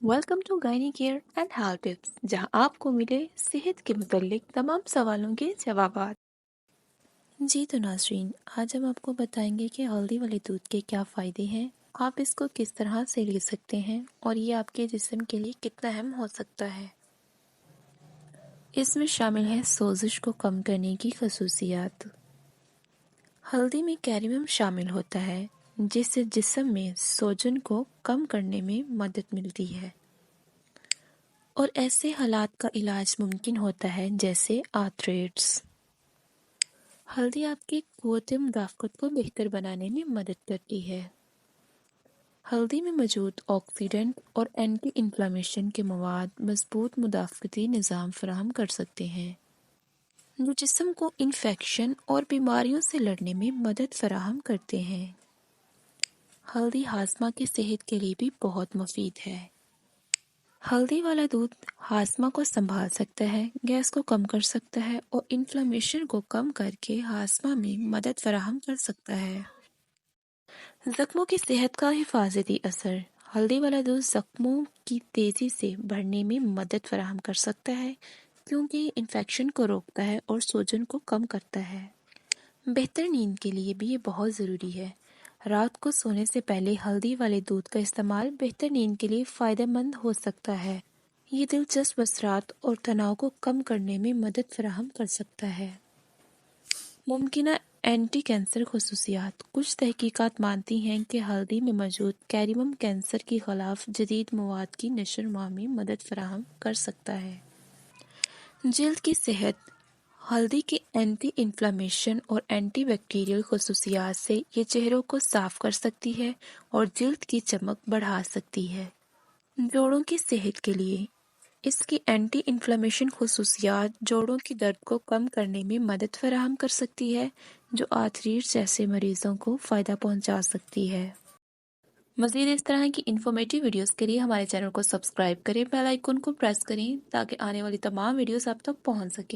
Welcome to gynae care and health tips, जहां आपको मिले सेहत के मुतालिक तमाम सवालों के जवाब। जी तो नाज़रीन, आज हम आपको बताएंगे कि हल्दी वाले दूध के क्या फ़ायदे हैं, आप इसको किस तरह से ले सकते हैं और ये आपके जिस्म के लिए कितना अहम हो सकता है। इसमें शामिल है सोजिश को कम करने की खसूसियात। हल्दी में कैल्शियम शामिल होता है, जिससे जिस्म में सोजन को कम करने में मदद मिलती है और ऐसे हालात का इलाज मुमकिन होता है जैसे आर्थराइटिस। हल्दी आपकी क़ुव्वत मुदाफ़क़त को बेहतर बनाने में मदद करती है। हल्दी में मौजूद ऑक्सीडेंट और एंटी इन्फ्लेमेशन के मवाद मजबूत मुदाफ़क़ती निज़ाम फराहम कर सकते हैं, जो जिस्म को इन्फेक्शन और बीमारियों से लड़ने में मदद फराहम करते हैं। हल्दी हाजमा की सेहत के लिए भी बहुत मुफीद है। हल्दी वाला दूध हाजमा को संभाल सकता है, गैस को कम कर सकता है और इन्फ्लेमेशन को कम करके हाजमा में मदद फराहम कर सकता है। जख्मों की सेहत का हिफाजती असर। हल्दी वाला दूध जख्मों की तेज़ी से बढ़ने में मदद फराहम कर सकता है, क्योंकि ये इन्फेक्शन को रोकता है और सूजन को कम करता है। बेहतर नींद के लिए भी ये बहुत ज़रूरी है। रात को सोने से पहले हल्दी वाले दूध का इस्तेमाल बेहतर नींद के लिए फ़ायदेमंद हो सकता है। ये दिलचस्प असरात और तनाव को कम करने में मदद फराहम कर सकता है। मुमकिना एंटी कैंसर खसूसियात। कुछ तहकीकात मानती हैं कि हल्दी में मौजूद कैल्शियम कैंसर के खिलाफ जदीद मवाद की नशोनुमा में मदद फराहम कर सकता है। जल्द की सेहत। हल्दी की एंटी इन्फ्लेमेशन और एंटी बैक्टीरियल खसूसियात से ये चेहरों को साफ कर सकती है और जल्द की चमक बढ़ा सकती है। जोड़ों की सेहत के लिए इसकी एंटी इन्फ्लेमेशन खसूसियात जोड़ों की दर्द को कम करने में मदद फराहम कर सकती है, जो आर्थराइटिस जैसे मरीजों को फ़ायदा पहुंचा सकती है। मज़ीद इस तरह की इन्फॉर्मेटिव वीडियोस के लिए हमारे चैनल को सब्सक्राइब करें, बेल आइकन को प्रेस करें ताकि आने वाली तमाम वीडियोस आप तक पहुंच सकें।